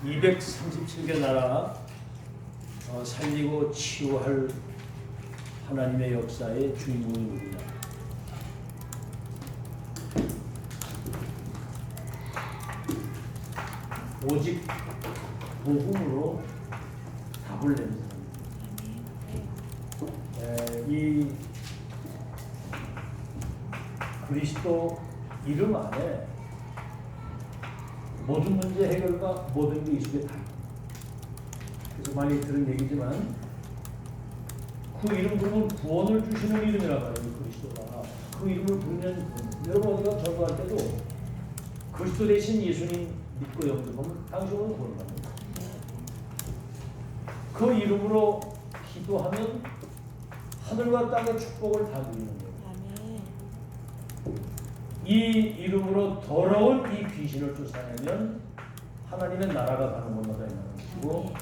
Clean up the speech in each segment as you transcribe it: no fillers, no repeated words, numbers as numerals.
237개 나라 살리고 치유할 하나님의 역사의 주인공이 누구냐? 오직 복음으로 답을 내는 사람. 이 그리스도 이름 안에 모든 문제 해결과 모든 게 이 속에 다 있다. 그래서 많이 들은 얘기지만 그 이름 부르면 구원을 주시는 이름이라고 해요. 그리스도가. 그 이름을 부르면 여러분 어디가 전도할 때도 그리스도 대신 예수님 믿고 영접하면 당신은 구원받는다. 그 이름으로 기도하면 하늘과 땅의 축복을 다 누리는 거예요. 이 이름으로 더러운 이 귀신을 쫓아내면 하나님의 나라가 가는 곳마다 있는 것이고,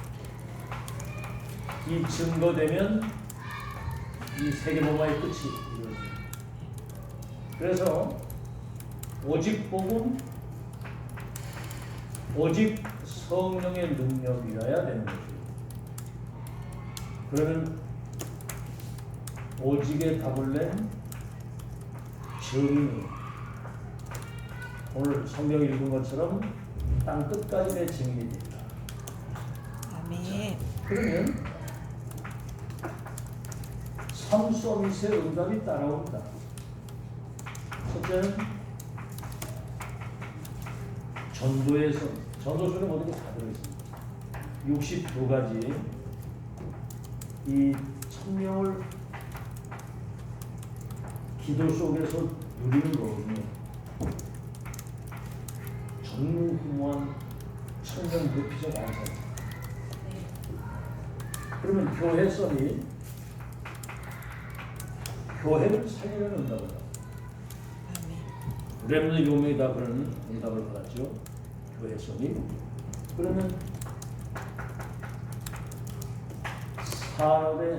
이 증거되면 이 세계복음의 끝이 이루어집니다. 그래서 오직 복음, 오직 성령의 능력이라야 되는 것이에요. 그러면 오직의 답을 낸 증인이 오늘 성경 읽은 것처럼 땅 끝까지 내 증인이 됩니다. 아멘. 그러면 삶 서비스의 응답이 따라옵니다. 첫째는 전도에서, 전도서는 모든 게 다 들어있습니다. 62가지 이 천명을 기도 속에서 누리는 거거든요. 전무후무한 천명 높이적 완성. 그러면 교회성이 교회를 살리는 응답을 받아요. 렘넌트 요명이 다 그런 응답을 받았죠. 교회성이. 그러면 산업의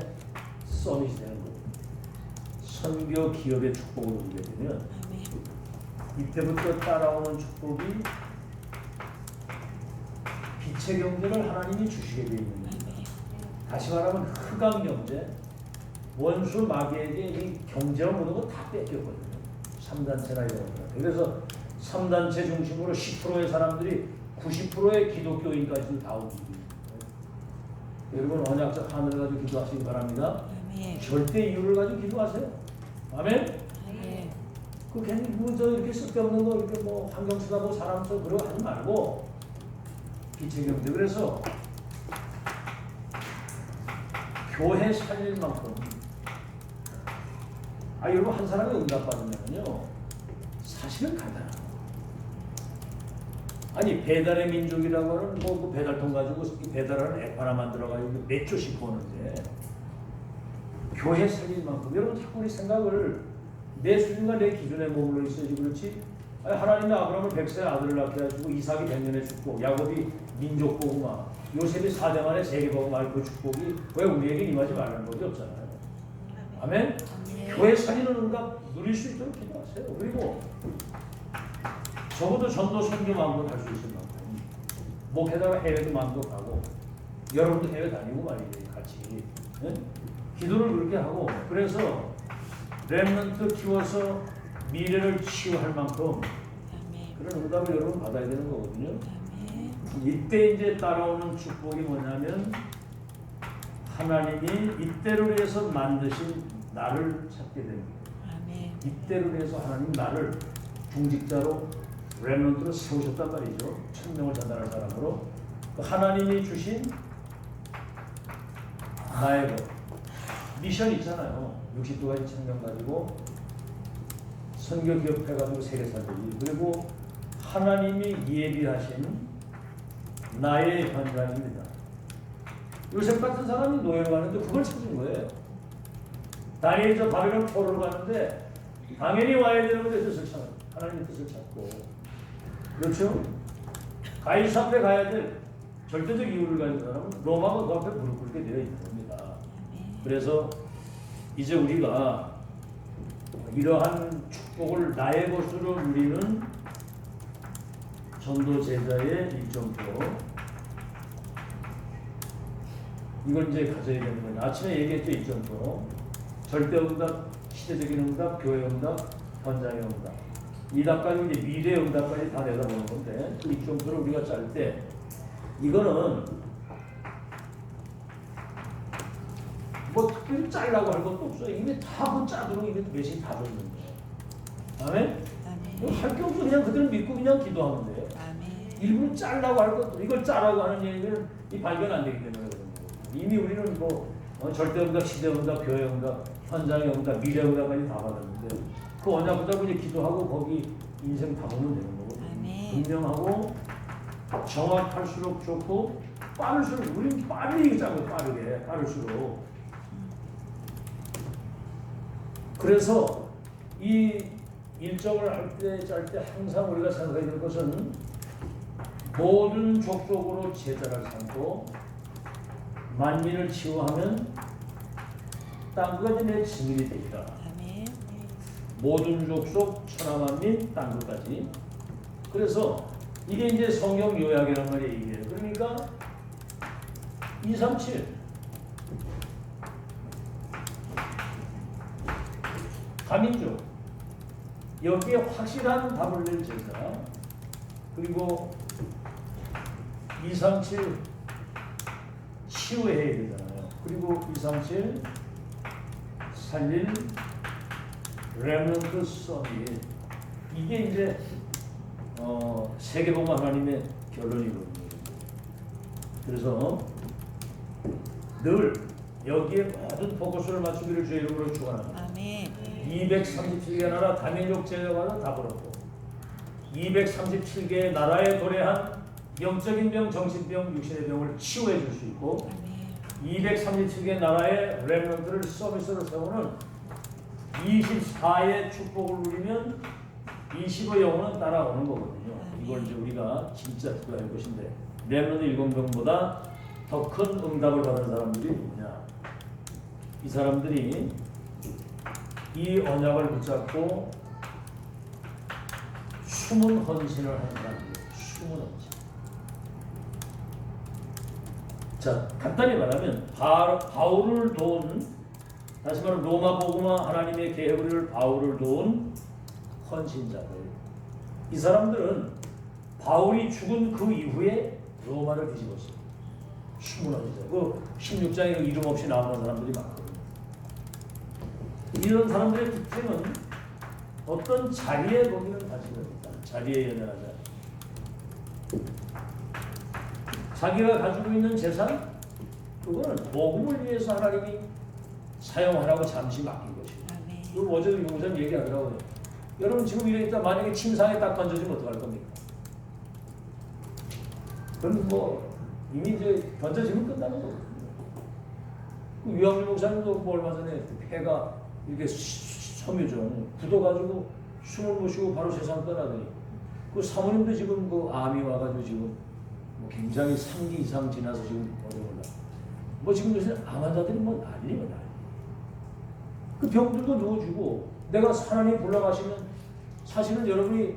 서밋이 되는 거예요. 선교 기업의 축복을 누리게 되면 이때부터 따라오는 축복이 빛의 경제를 하나님이 주시게 되어 있는 겁니다. 다시 말하면 흑암 경제, 원수 마귀에게 이 경제와 모든 거 다 뺏겼거든요. 3단체나 이런 것들. 그래서 3단체 중심으로 10%의 사람들이 90%의 기독교인까지도 다 오고 있습니다. 여러분 언약적 하늘을 가지고 기도하시기 바랍니다. 절대 이유를 가지고 기도하세요. 아멘. 그 괜히 저 이렇게 쓸데없는 거 이렇게 뭐 환경 쳐다보고 사람 쳐 그러고 하지 말고 빛의 경제. 그래서 교회 살릴 만큼 여러분 한 사람이 응답받으면요 사실은 간단하고 아니 배달의 민족이라고 하는 뭐 배달통 가지고 배달하는 앱 하나 만들어가지고 몇 조씩 버는데 교회 살릴 만큼 여러분 자꾸 우리 생각을 내 수준과 내 기준에 머물러 있어야지 그렇지. 하나님이 아브라함을 100세 아들을 낳게 해주고 이삭이 100년의 축복, 야곱이 민족 복음화, 요셉이 4대 만에 세계복음화 그 축복이 왜 우리에게 임하지 말라는 것이 없잖아요. 아멘? 교회 살리는 응답 누릴 수 있도록 기도하세요. 그리고 적어도 전도 선교 마음도 할 수 있을 만큼 목회다가 해외도 마음도 가고 여러분도 해외 다니고 말이에요. 같이 기도를 그렇게 하고 그래서 렘넌트 키워서 미래를 치유할 만큼 그런 응답을 여러분 받아야 되는 거거든요. 이때 이제 따라오는 축복이 뭐냐면 하나님이 이때를 위해서 만드신 나를 찾게 됩니다. 이때를 위해서 하나님 나를 중직자로 렘넌트로 세우셨단 말이죠. 천명을 전달할 사람으로 하나님이 주신 나의 미션 있잖아요. 60도까지 천명 가지고 선교 기업 해가지고 세계 살리기. 그리고 하나님이 예비하신 나의 현장입니다. 요셉 같은 사람이 노예를 가는데 그걸 찾은 거예요. 다니엘이 저 바벨론 포로로 가는데 당연히 와야 되는 건데 뜻을 찾아. 하나님의 뜻을 찾고. 그렇죠? 가이사 앞에 가야 될 절대적 이유를 가진 사람은 로마가 그 앞에 무릎 꿇게 되어 있는 겁니다. 그래서 이제 우리가 이러한 축복을 나의 것으로 누리는 전도 제자의 일정표. 이걸 이제 가져야 되는 거예요. 아침에 얘기했죠, 일정표. 절대 응답, 시대적인 응답, 교회 응답, 현장의 응답. 이 답까지 이제 미래 응답까지 다 내다보는 건데, 그 일정표를 우리가 짤 때, 이거는 뭐 특별히 짜려고 할 것도 없어요. 이미 다 그 짜도록 이미 메시지 다 줬는데. 아멘? 할 게 없어. 그냥 그대로 믿고 그냥 기도하면 돼요. 일부러 짜려고 할 것도, 이걸 짜라고 하는 얘기는 이 발견 안 되기 때문에 그런 거예요. 이미 우리는 뭐 절대 응답, 시대 응답, 교회 응답, 현장의 응답, 미래 응답까지 다 받았는데 그 언약 붙잡고 이제 기도하고 거기 인생 다 보면 되는 거고. 분명하고 정확할수록 좋고 빠를수록 우리는 빨리 짜고 빠를수록. 그래서 이 일정을 할 때 짤 때 항상 우리가 생각해야 될 것은 모든 족속으로 제자를 삼고 만민을 치유하면 땅끝까지 내 증인이 되리라. 모든 족속 천하만민 땅끝까지. 그래서 이게 이제 성경 요약이란 말이에요. 그러니까 237 다민족 여기에 확실한 답을 낼 제자, 그리고 237 치유해야 되잖아요. 그리고 237 살릴 렘넌트 서밋. 이게 이제 세계복음 하나님의 결론이거든요. 그래서 늘 여기에 모든 포커스를 맞추기를 주의 이름으로 축원합니다. 237개 나라 다민족 제자와도 다 그렇고 237개의 나라에 도래한 영적인 병, 정신병, 육신의 병을 치유해 줄 수 있고 237개 나라의 렘넌트를 서비스로 세우는 24의 축복을 누리면 25 영혼은 따라오는 거거든요. 이걸 이제 우리가 진짜 들어야 할 것인데 렘넌트 1공병보다 더 큰 응답을 받은 사람들이 누구냐? 이 사람들이 이 언약을 붙잡고 숨은 헌신을 하는 사람들이에요. 숨은 헌신. 자, 간단히 말하면 바울을 도운, 다시 말하면 로마 복음화 하나님의 계획을 바울을 도운 헌신자들. 이 사람들은 바울이 죽은 그 이후에 로마를 뒤집었어요. 숨은 헌신자. 그 16장에 이름 없이 나오는 사람들이 많거든요. 이런 사람들의 특징은 어떤 자리에 거기는 가지고 있다. 자리에 연연하자. 자기가 가지고 있는 재산, 그거는 복음을 위해서 하나님이 사용하라고 잠시 맡긴 것이에요. 그 어제 용사님 얘기하더라고요. 여러분 지금 이래 있다 만약에 침상에 딱 던져지면 어떡할 겁니까? 그럼 뭐 이미 이제 던져지면 끝나는 거거든요. 유학민 목사님도 뭐 얼마 전에 폐가 이렇게 섬유종 굳어가지고 숨을 못 쉬고 바로 세상 떠나더니 그 사모님도 지금 그 암이 와가지고 지금 뭐 굉장히 3기 이상 지나서 지금 어려울라. 뭐 지금 요새 암 환자들이 뭐 난리가 난리. 그 병들도 누워주고 내가 하나님 불러가시면 사실은 여러분이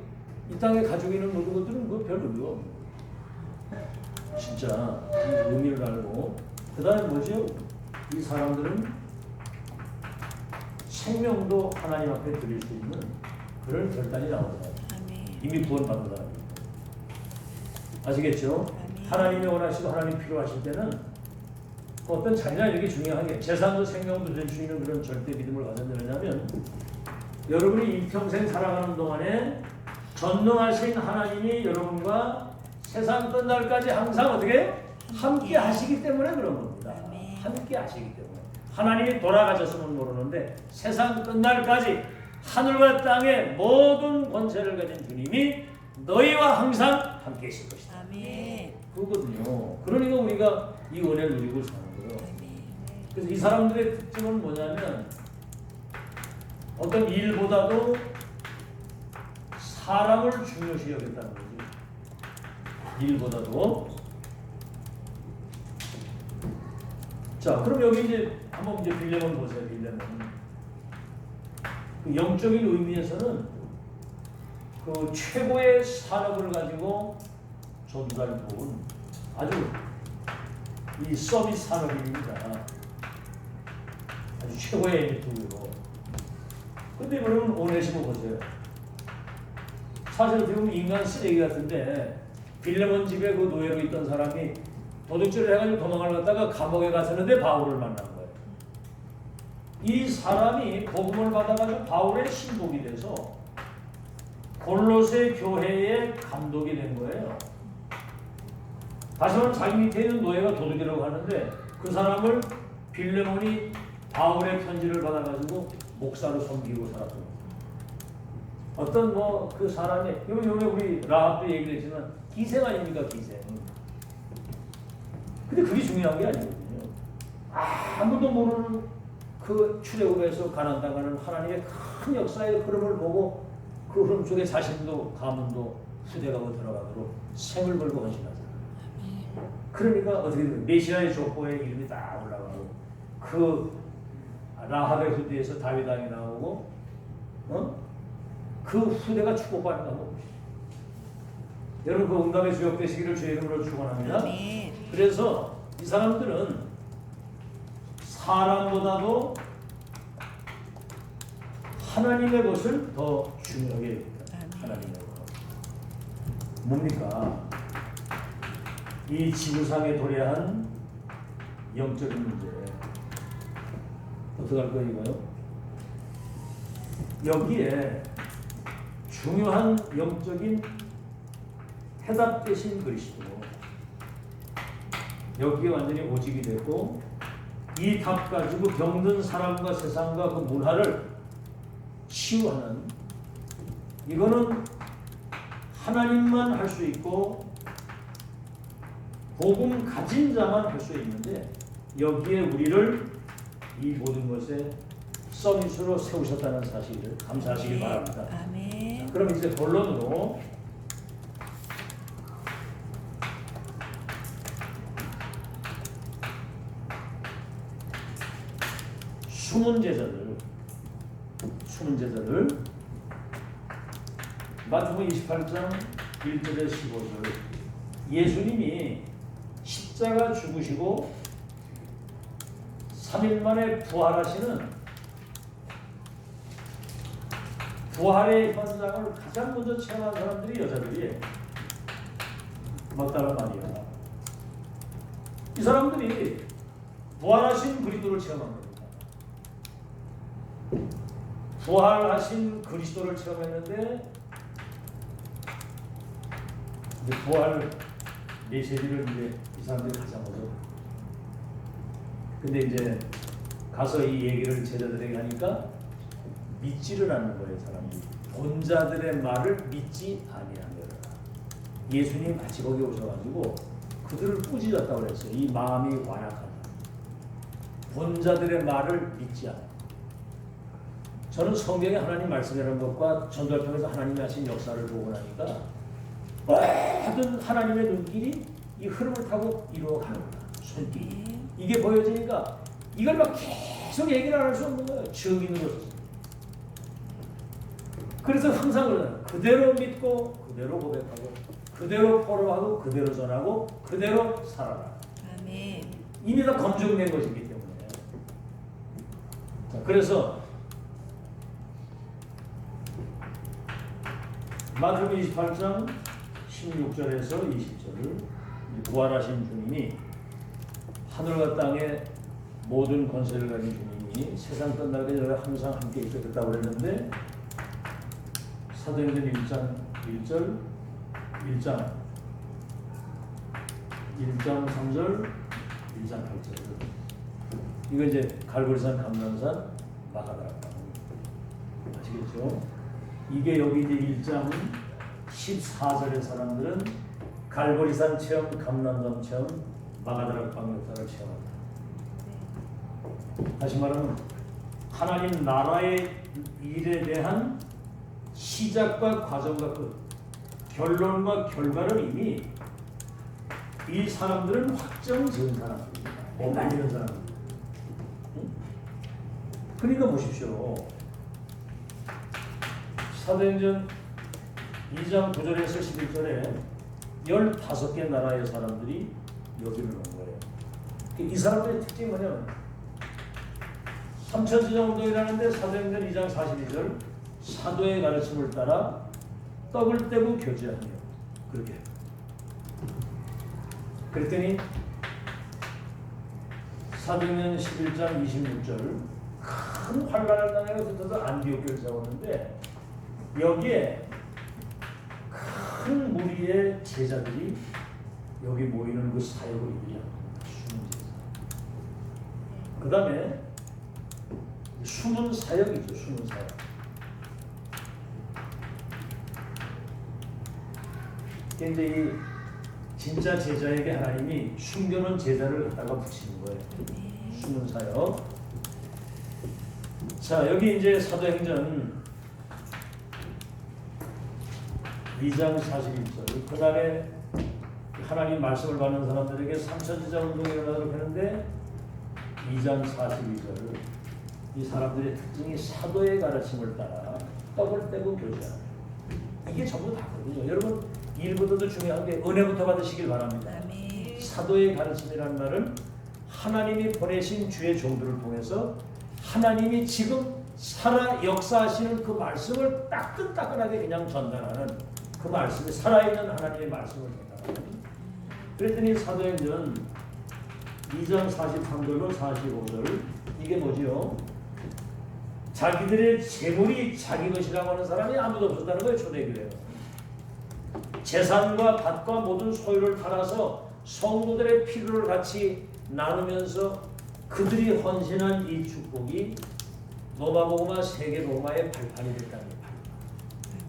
이 땅에 가지고 있는 모든 것들은 그 별 의미가 없는 거예요. 진짜 이 의미를 알고 그 다음에 뭐죠? 이 사람들은 생명도 하나님 앞에 드릴 수 있는 그런 결단이 나오더라고요. 이미 구원받은 사람입니다. 아시겠죠? 하나님이 원하시고 하나님 필요하실 때는 어떤 자리나 이렇게 중요한 게 재산도 생명도 될 수 있는 그런 절대 믿음을 가졌느냐면 여러분이 일평생 살아가는 동안에 전능하신 하나님이 여러분과 세상 끝날까지 항상 어떻게 함께 하시기 때문에 그런 겁니다. 함께 하시기 때문에 하나님이 돌아가셨으면 모르는데 세상 끝날까지 하늘과 땅의 모든 권세를 가진 주님이 너희와 항상 함께 계실 것이다. 그거거든요. 그러니까 우리가 이 은혜를 누리고 사는 거예요. 그래서 이 사람들의 특징은 뭐냐면 어떤 일보다도 사람을 중요시 여겼다는 거지. 일보다도. 자, 그럼 여기 이제 한번 이제 빌레몬 보세요. 빌레몬. 그 영적인 의미에서는 그 최고의 산업을 가지고 전달부은 아주 이 서비스 산업입니다. 아주 최고의 엘리트고요. 근데 그러면 오네시모 보세요. 사실 어떻게 보면 인간 쓰레기 같은데 빌레몬 집에 그 노예로 있던 사람이 도둑질을 해가지고 도망을 갔다가 감옥에 갔었는데 바울을 만난 거예요. 이 사람이 복음을 받아가지고 바울의 신복이 돼서 골로새 교회의 감독이 된 거예요. 다시 말하면 자기 밑에 있는 노예가 도둑이라고 하는데 그 사람을 빌레몬이 바울의 편지를 받아가지고 목사로 섬기고 살았던 거예요. 어떤 뭐 그 사람이 요번에 우리 라합도 얘기를 했지만 기생 아닙니까, 기생. 근데 그게 중요한 게 아니거든요. 아무도 모르는 그 출애굽에서 가나안 땅가는 하나님의 큰 역사의 흐름을 보고 그 흐름 속에 자신도 가문도 후대가고 들어가도록 생을 걸고 헌신하잖아요. 그러니까 어떻게 되면 메시아의 족보에 이름이 딱 올라가고 그 라합의 후대에서 다윗 왕이 나오고 그 후대가 축복받는 거 한번 보시죠. 여러분 그 응답의 주역 되시기를 주의 이름으로 축원합니다. 아멘. 그래서 이 사람들은 사람보다도 하나님의 것을 더 중요하게 여깁니다. 하나님의 것. 뭡니까? 이 지구상에 도래한 영적인 문제. 어떻게 할 거예요, 이거요? 여기에 중요한 영적인 해답 되신 그리스도. 여기에 완전히 오직이 됐고 이 답 가지고 병든 사람과 세상과 그 문화를 치유하는 이거는 하나님만 할 수 있고 복음 가진 자만 할 수 있는데 여기에 우리를 이 모든 것에 서비스로 세우셨다는 사실을 감사하시기 바랍니다. 아멘. 그럼 이제 본론으로 숨은 제자들 마태복음 28장 1절에 15절 예수님이 십자가 죽으시고 3일 만에 부활하시는 부활의 현장을 가장 먼저 체험한 사람들이 여자들이에요. 막달라 마리아. 이 사람들이 부활하신 그리스도를 체험한 겁니다. 부활하신 그리스도를 체험했는데 이제 부활 메시지를 이제 이 사람들이 가장 먼저. 근데 이제 가서 이 얘기를 제자들에게 하니까 믿지를 않는 거예요, 사람이. 본자들의 말을 믿지 아니하느라. 예수님 같이 거기 오셔가지고 그들을 꾸짖었다고 그랬어요. 이 마음이 완악하다. 본자들의 말을 믿지 않아. 저는 성경에 하나님 말씀이라는 것과 전도활동에서 하나님이 하신 역사를 보고 나니까 모든 하나님의 눈길이 이 흐름을 타고 이루어가는 거야. 손길이. 이게 보여지니까 이걸 막 계속 얘기를 안 할 수 없는 거예요. 증인으로서. 그래서 항상 그러잖아요. 그대로 믿고 그대로 고백하고 그대로 포로하고 그대로 전하고 그대로 살아라. 아멘. 이미 다 검증된 것이기 때문에. 자, 그래서 마태복음 28장 16절에서 20절을 부활하신 주님이 하늘과 땅의 모든 권세를 가진 주님이 세상 끝날까지 너희와 항상 함께 있겠다고 그랬는데 사도행전 1장 1절 1장 3절 1장 8절 이거 이제 갈보리산 감람산 마가다락방 아시겠죠? 이게 여기 이제 1장 14절의 사람들은 갈보리산 체험, 감람산 체험, 마가다락방 역사를 체험한다. 다시 말하면 하나님 나라의 일에 대한 시작과 과정과 끝, 결론과 결과를 이미 이 사람들은 확정 지은 사람들입니다. 헷갈리는 사람들. 그러니까 보십시오. 사도행전 2장 9절에서 11절에 15개 나라의 사람들이 여기를 온 거예요. 이 사람들의 특징이 뭐냐면 삼천지정운동이라는데 사도행전 2장 42절 사도의 가르침을 따라 떡을 떼고 교제하며 그렇게 그랬더니 사도행전 11장 26절 큰 환란을 당해서 붙어서 안디옥 교회를 세웠는데 여기에 큰 무리의 제자들이 여기 모이는 그 사역을 이루냐 숨은 제자. 그 다음에 숨은 사역이죠. 숨은 사역. 이제 이 진짜 제자에게 하나님이 숨겨놓은 제자를 갖다가 붙이는 거예요. 숨은 사역. 자, 여기 이제 사도행전 2장 41절. 그 다음에 하나님 말씀을 받는 사람들에게 삼천지자운동이 일어나도록 하는데 2장 42절. 이 사람들의 특징이 사도의 가르침을 따라 떡을 떼고 교제하는. 이게 전부 다거든요. 여러분 일부터도 중요한 게 은혜부터 받으시길 바랍니다. 아멘. 사도의 가르침이라는 말은 하나님이 보내신 주의 종들을 통해서 하나님이 지금 살아 역사하시는 그 말씀을 따끈따끈하게 그냥 전달하는 그 말씀이 살아있는 하나님의 말씀을 전달하는. 그랬더니 사도행전 2장 43절로 45절 이게 뭐지요? 자기들의 재물이 자기 것이라고 하는 사람이 아무도 없었다는 거예요. 초대교회는. 재산과 밭과 모든 소유를 팔아서 성도들의 필요를 같이 나누면서 그들이 헌신한 이 축복이 로마복음화 세계복음화의 발판이 됐다는 거예요.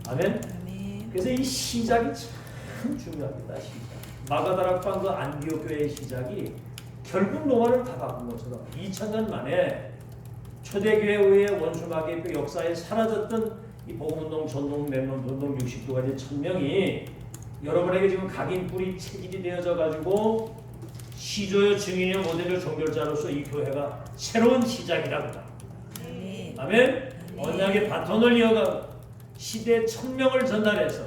아멘? 아멘. 그래서 이 시작이 참 중요합니다. 시작. 마가다락방 그 안디옥 교회의 시작이 결국 로마를 다 바꾼 것처럼 2000년 만에 초대교회의 원수마귀의 역사에 사라졌던 이 복음운동, 전동, 랩런트운동 60도 가지 1000명이 여러분에게 지금 각인뿔이 체질이 되어져 가지고 시조여 증인이여 모델로 종결자로서 이 교회가 새로운 시작이라고. 아멘. 아멘. 언약의 바톤을 이어가 시대 1000명을 전달해서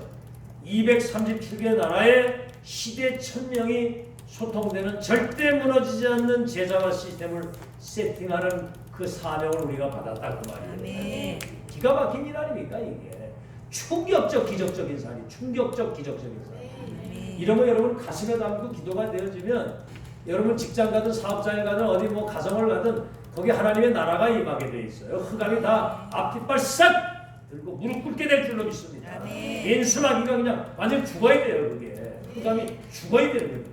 237개 나라의 시대 1000명이 소통되는 절대 무너지지 않는 제자와 시스템을 세팅하는 그 사명을 우리가 받았다 그 말이에요. 아멘. 기가 막힌 일 아닙니까 이게? 충격적 기적적인 사실, 충격적 기적적인 사실. 아멘. 이런 거 여러분 가슴에 담고 기도가 되어지면 여러분 직장 가든 사업장에 가든 어디 뭐 가정을 가든 거기 하나님의 나라가 임하게 돼 있어요. 흑암이 다 앞뒷발 싹 들고 무릎 꿇게 될 줄로 믿습니다. 아멘. 인수마귀가 그냥 완전 죽어야 돼요. 그게 흑암이 죽어야 되는 거예요.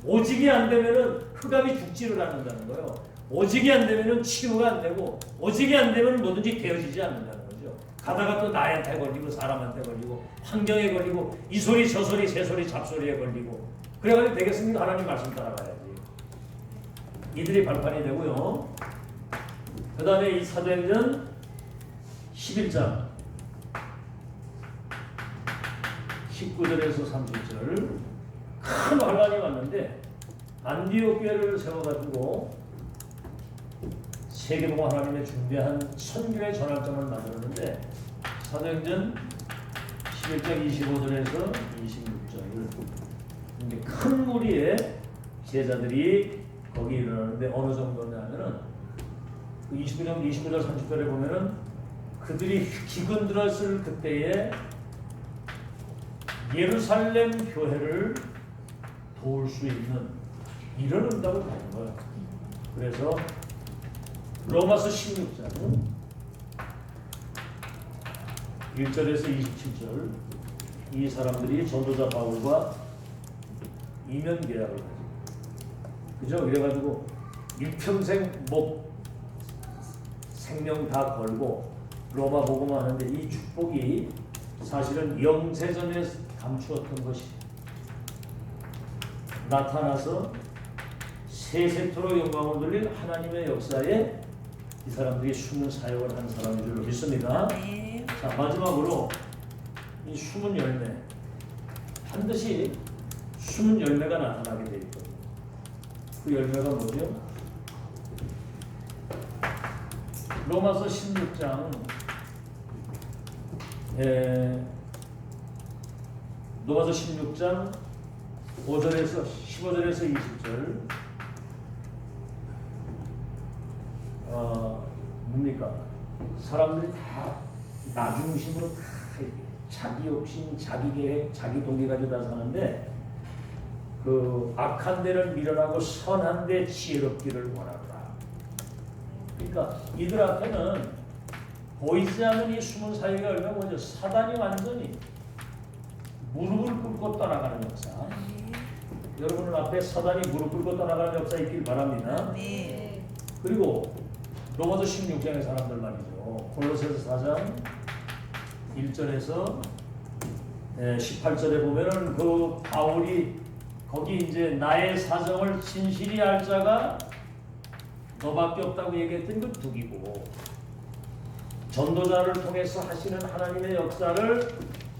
오직이 안 되면은 흑암이 죽지를 않는다는 거예요. 오직이 안 되면은 치유가 안 되고 오직이 안 되면 뭐든지 되어지지 않는다는 거죠. 가다가 또 나한테 걸리고 사람한테 걸리고 환경에 걸리고 이 소리 저 소리 새 소리 잡소리에 걸리고 그래가지고 되겠습니까? 하나님 말씀 따라가야지. 이들이 발판이 되고요. 그 다음에 이 사도행전 11장 19절에서 30절 큰 환란이 왔는데 안디옥 교회를 세워가지고 세계복음 하나님의 준비한 선교의 전환점을 만들었는데 사도행전 11장 25절에서 26절 이제 큰 무리의 제자들이 거기 일어나는데 어느 정도냐면은 29절 30절에 보면은 그들이 기근 들었을 그때에 예루살렘 교회를 도울 수 있는 이런 응답을 받은 거예요. 그래서 로마서 16장 1절에서 27절 이 사람들이 전도자 바울과 이면 계약을 가지고 그죠? 이래가지고 일평생 목 생명 다 걸고 로마 복음화 하는데 이 축복이 사실은 영세전에 감추었던 것이 나타나서 세세토록 영광을 돌릴 하나님의 역사에 이 사람들이 숨은 사역을 한 사람인 줄로 믿습니다. 네. 자, 마지막으로 이 숨은 열매 반드시 숨은 열매가 나타나게 되어 있거든요. 그 열매가 뭐죠? 로마서 16장 로마서 16장 5절에서 15절에서 20절 뭡니까? 사람들이 다 나 중심으로 다 자기 욕심, 자기 계획, 자기 동기 가지고 다 사는데 그 악한 데를 밀어나고 선한 데 지혜롭기를 원하라. 그러니까 이들 앞에는 보이지 않는 이 숨은 사유가 얼마나 먼저 사단이 완전히 무릎을 꿇고 떠나가는 역사. 여러분 앞에 사단이 무릎 꿇고 떠나가는 역사 있길 바랍니다. 아멘. 그리고 로마서 16장의 사람들 말이죠. 골로새서 4장 1절에서 18절에 보면은 그 바울이 거기 이제 나의 사정을 진실히 알 자가 너밖에 없다고 얘기했던 그 둑이고, 전도자를 통해서 하시는 하나님의 역사를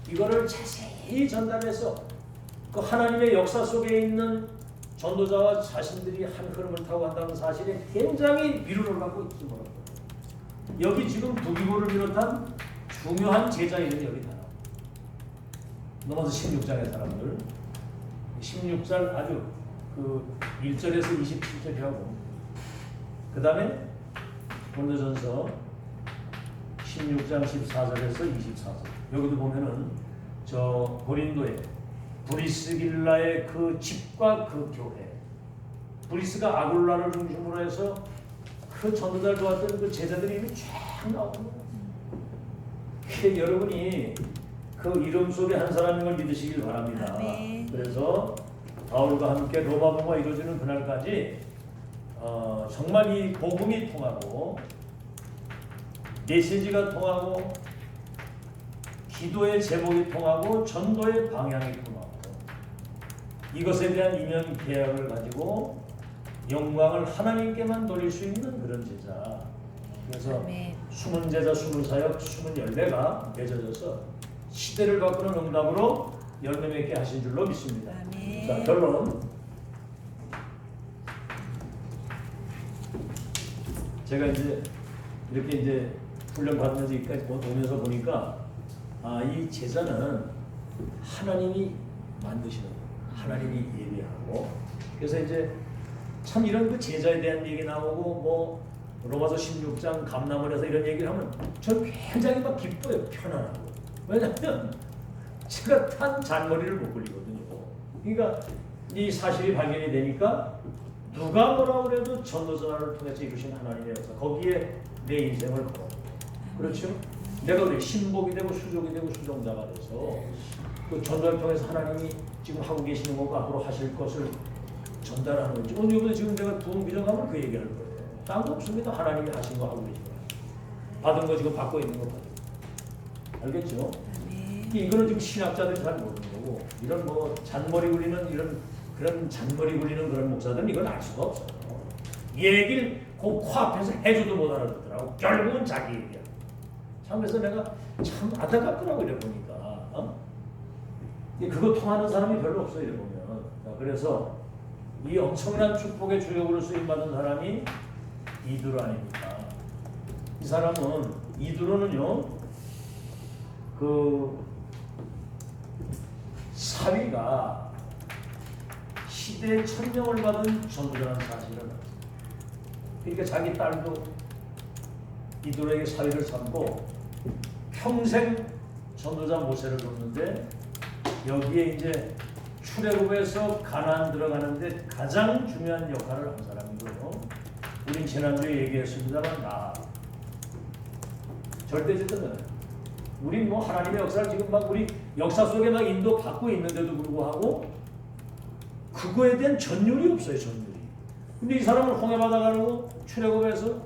이거를 자세히 전달해서 그 하나님의 역사 속에 있는 전도자와 자신들이 한 흐름을 타고 간다는 사실에 굉장히 미련을 갖고 있지 뭐라고. 여기 지금 두기고를 비롯한 중요한 제자 이름이 여기 다 나옵니다. 넘어서 16장의 사람들, 16장 아주 그 1절에서 27절 하고, 그 다음에 고린도전서 16장 14절에서 24절. 여기도 보면은 저 고린도에 브리스길라의 그 집과 그 교회, 브리스가 아굴라를 중심으로 해서 그 전도자를 도왔던 그 제자들이 이미 쫙 나옵니다. 여러분이 그 이름 속에 한 사람인 걸 믿으시길 바랍니다. 아멘. 그래서 바울과 함께 로마복음이 이루어지는 그날까지 정말 이 복음이 통하고 메시지가 통하고 기도의 제목이 통하고 전도의 방향이 통하고 이것에 대한 이면 계약을 가지고 영광을 하나님께만 돌릴 수 있는 그런 제자. 그래서 아멘. 숨은 제자, 숨은 사역, 숨은 열매가 맺어져서 시대를 바꾸는 응답으로 열매 맺게 하신 줄로 믿습니다. 아멘. 자, 결론. 제가 이제 이렇게 이제 훈련 받으면서 여기까지 오면서 보니까 이 제자는 하나님이 만드시는 거예요. 하나님이 예비하고. 그래서 이제 참 이런 그 제자에 대한 얘기 나오고 뭐 로마서 16장 감람원에서 이런 얘기를 하면 저 굉장히 막 기뻐요. 편안하고. 왜냐하면 제가 탄 잔머리를 못 굴리거든요. 그러니까 이 사실이 발견이 되니까 누가 뭐라 그래도 전도자를 통해서 이루신 하나님의 역사, 거기에 내 인생을 걸어. 그렇죠? 내가 왜 신복이 되고 수족이 되고 수종자가 돼서 그 전도를 통해서 하나님이 지금 하고 계시는 것과 앞으로 하실 것을 전달하는 거지. 오늘도 지금 내가 부흥 비전하면 그 얘기를 할 거예요. 딴 거 없습니다. 하나님이 하신 거 하고 계신 거. 받은 거 지금 받고 있는 거 받은 거. 알겠죠? 아멘. 이거는 지금 신학자들이 잘 모르는 거고, 이런 뭐 잔머리 굴리는 이런 그런 잔머리 굴리는 그런 목사들은 이걸 알 수가 없어요. 얘기를 그 코앞에서 해줘도 못 알아듣더라고. 결국은 자기 얘기야. 참 그래서 내가 참 안타깝더라고 이래 보니까. 그거 통하는 사람이 별로 없어요 이래 보면. 그래서 이 엄청난 축복의 주역으로 쓰임 받은 사람이 이두로 아닙니까? 이 사람은 이두로는요 그 사위가 시대의 천명을 받은 전도자라는 사실을 알았어요. 그러니까 자기 딸도 이두로에게 사위를 삼고 평생 전도자 모세를 뒀는데 여기에 이제 출애굽에서 가나안 들어가는데 가장 중요한 역할을 한 사람이고요. 우린 지난주에 얘기했습니다만 절대적인 우린 뭐 하나님의 역사를 지금 막 우리 역사 속에 막 인도 받고 있는데도 불구하고 그거에 대한 전율이 없어요. 전율이. 근데 이 사람은 홍해바다 가고 출애굽에서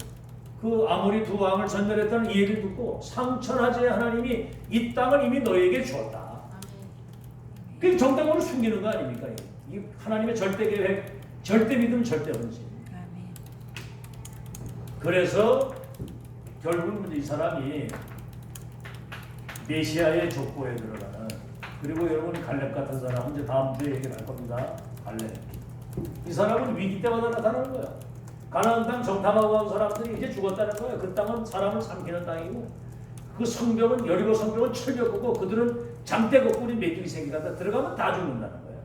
그 아모리 두 왕을 전멸했다는 이 얘기를 듣고 상천하제 하나님이 이 땅을 이미 너에게 주었다. 그 정당으로 숨기는 거 아닙니까? 이 하나님의 절대 계획, 절대 믿음, 절대 헌신. 아멘. 그래서 결국은 이 사람이 메시아의 족보에 들어가는, 그리고 여러분 갈렙 같은 사람은 이제 다음 주에 얘기를 할 겁니다. 갈렙. 이 사람은 위기 때마다 나타나는 거야. 가나안 땅 정탐하고 간 사람들이 이제 죽었다는 거야. 그 땅은 사람을 삼키는 땅이고 그 성벽은 여리고 성벽은 철벽이고 그들은 장대 거꾸리 메뚜기 새끼 같다 들어가면 다 죽는다는 거야.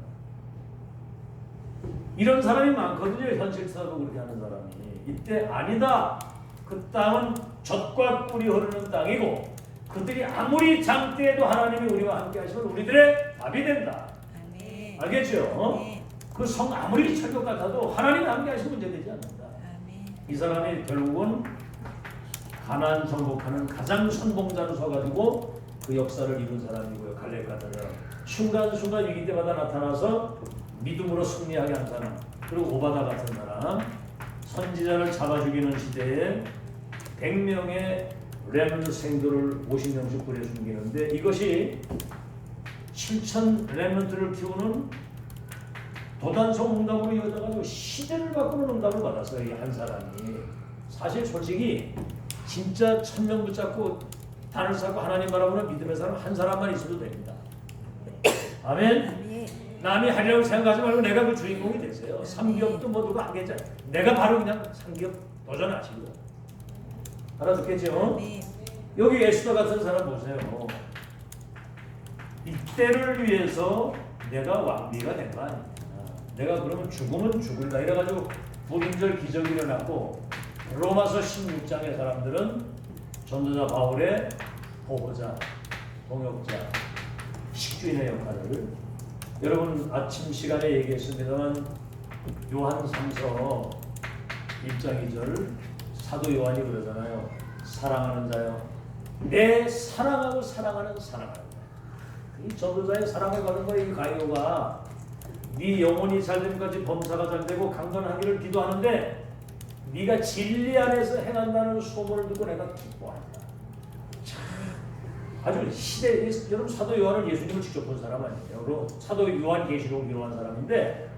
이런 사람이 많거든요. 현실사도 그렇게 하는 사람이. 이때 아니다. 그 땅은 젖과 꿀이 흐르는 땅이고 그들이 아무리 장대해도 하나님이 우리와 함께 하시면 우리들의 답이 된다. 아멘. 알겠죠? 네. 그 성 아무리 철벽 같아도 하나님이 함께 하시면 문제되지 않는다. 아멘. 이 사람이 결국은 가나안 정복하는 가장 선봉자로 서가지고 그 역사를 이룬 사람이고요. 갈렙 같은 사람. 순간순간 위기 때마다 나타나서 믿음으로 승리하게 한 사람. 그리고 오바다 같은 사람. 선지자를 잡아 죽이는 시대에 100명의 렘넌트 생도를 50명씩 뿌려 숨기는데 이것이 7천 렘넌트를 키우는 도단성 응답으로 이어져가지고 시대를 바꾸는 응답을 받았어요. 이 한 사람이. 사실 솔직히 진짜 1000명 붙잡고 단을 쌓고 하나님 바라보는 믿음의 사람 한 사람만 있어도 됩니다. 아멘. 아멘. 남이 하려고 생각하지 말고 내가 그 주인공이 되세요. 삼기업도 뭐 누가 하겠잖아. 내가 바로 그냥 삼기업 도전하시고. 알아듣겠죠? 아멘. 여기 에스더 같은 사람 보세요. 이때를 위해서 내가 왕비가 된 거 아니야. 내가 그러면 죽으면 죽을다 이래가지고 복임절 기적이 일어났고 로마서 16장의 사람들은 전도자 바울의 보호자, 동역자, 식주인의 역할을 여러분 아침 시간에 얘기했습니다만 요한 3서 1장 2절 사도 요한이 그러잖아요. 사랑하는 자요. 내 사랑하고 사랑하는 사랑하는 자. 이 전도자의 사랑을 받은 거이 가이오가 네 영혼이 잘됨까지 범사가 잘되고 강건하기를 기도하는데 네가 진리 안에서 행한다는 소문을 듣고 내가 기뻐한다. 참, 아주 시대 여러분 사도 요한은 예수님을 직접 본 사람 아니에요. 사도 요한 계시록을 기록한 사람인데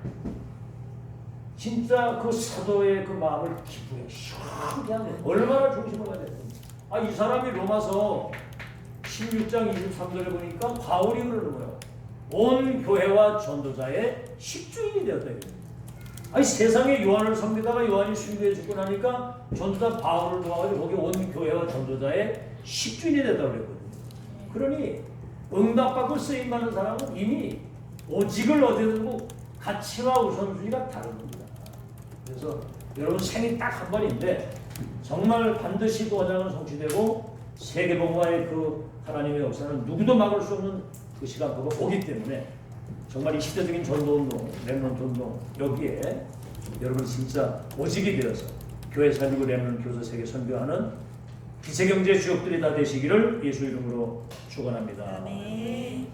진짜 그 사도의 그 마음을 기쁘게 시원하게 하네. 얼마나 중심을 가야 됐는지. 이 사람이 로마서 16장 23절에 보니까 바울이 그러는 거예요. 온 교회와 전도자의 식주인이 되었다. 세상에 요한을 섬기다가 요한이 순교해 죽고 나니까 전도자 바울을 도와가지고 거기 온 교회와 전도자의 식주인이 됐다고 그랬거든요. 그러니 응답받고 쓰임받는 사람은 이미 오직을 얻게 되고 가치와 우선순위가 다른 겁니다. 그래서 여러분 생이 딱 한 번인데 정말 반드시 그 언약은 성취되고 세계복음화의 그 하나님의 역사는 누구도 막을 수 없는 그 시간표가 오기 때문에 정말 이 시대적인 전도운동, 렘넌트 운동 여기에 여러분 진짜 오직이 되어서 교회 살리고 렘넌트 교사 세계 선교하는 기세경제 주역들이 다 되시기를 예수 이름으로 축원합니다. 아멘.